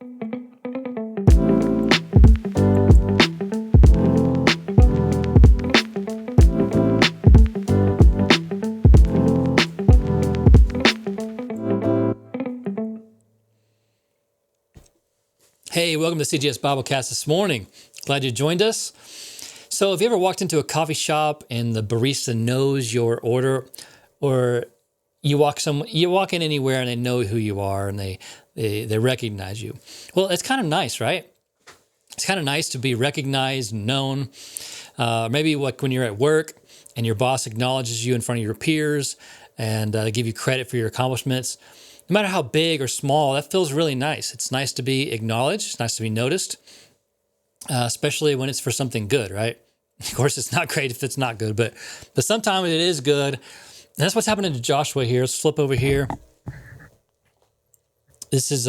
Hey, welcome to CGS Biblecast this morning. Glad you joined us. So have you ever walked into a coffee shop and the barista knows your order, or you walk in anywhere and they know who you are and they recognize you? Well, it's kind of nice, right? It's kind of nice to be recognized and known. Maybe like when you're at work and your boss acknowledges you in front of your peers and they give you credit for your accomplishments. No matter how big or small, that feels really nice. It's nice to be acknowledged. It's nice to be noticed, especially when it's for something good, right? Of course, it's not great if it's not good, but sometimes it is good. And that's what's happening to Joshua here. Let's flip over here. This is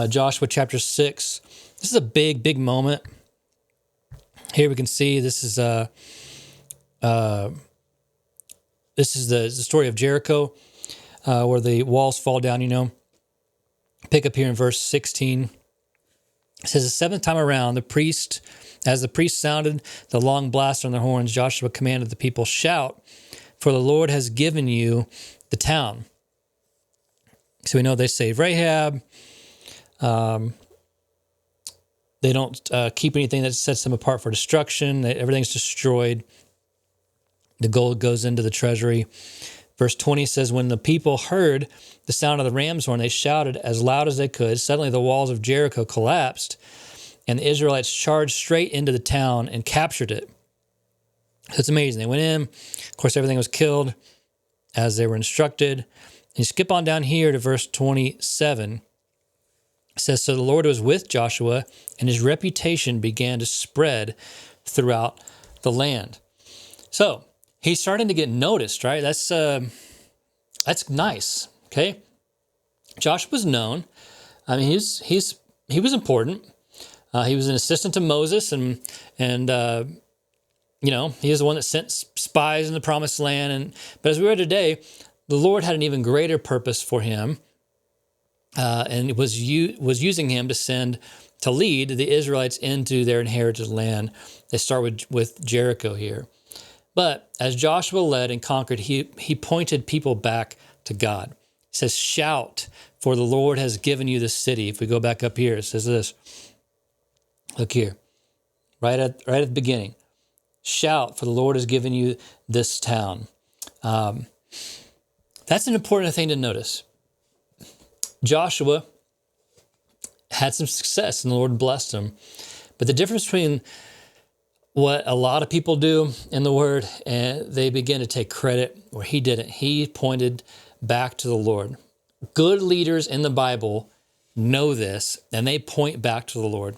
Joshua chapter 6. This is a big moment. Here we can see this is the story of Jericho. Where the walls fall down, Pick up here in verse 16. It says, the seventh time around, as the priest sounded the long blast on their horns, Joshua commanded the people, shout, for the Lord has given you the town. So we know they saved Rahab. They don't keep anything that sets them apart for destruction. Everything's destroyed. The gold goes into the treasury. Verse 20 says, when the people heard the sound of the ram's horn, they shouted as loud as they could. Suddenly the walls of Jericho collapsed, and the Israelites charged straight into the town and captured it. So it's amazing. They went in. Of course, everything was killed as they were instructed. And you skip on down here to verse 27. It says, so the Lord was with Joshua, and his reputation began to spread throughout the land. So he's starting to get noticed, right? That's nice. Okay, Joshua was known. I mean, he was important. He was an assistant to Moses, and he was the one that sent spies in the Promised Land. But as we read today, the Lord had an even greater purpose for him, and was using him to lead the Israelites into their inherited land. They start with Jericho here. But as Joshua led and conquered, he pointed people back to God. He says, shout, for the Lord has given you this city. If we go back up here, it says this. Look here, right at the beginning. Shout, for the Lord has given you this town. That's an important thing to notice. Joshua had some success and the Lord blessed him. But the difference between what a lot of people do in the Word, and they begin to take credit where he didn't. He pointed back to the Lord. Good leaders in the Bible know this, and they point back to the Lord.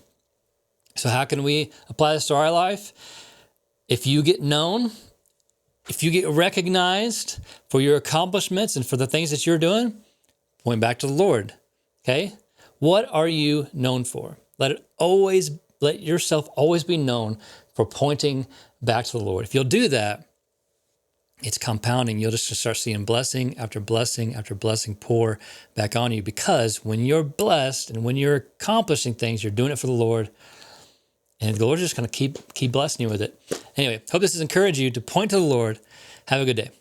So how can we apply this to our life? If you get known, if you get recognized for your accomplishments and for the things that you're doing, point back to the Lord. Okay? What are you known for? Let yourself always be known for pointing back to the Lord. If you'll do that, it's compounding. You'll just start seeing blessing after blessing after blessing pour back on you, because when you're blessed and when you're accomplishing things, you're doing it for the Lord, and the Lord's just going to keep blessing you with it. Anyway, hope this has encouraged you to point to the Lord. Have a good day.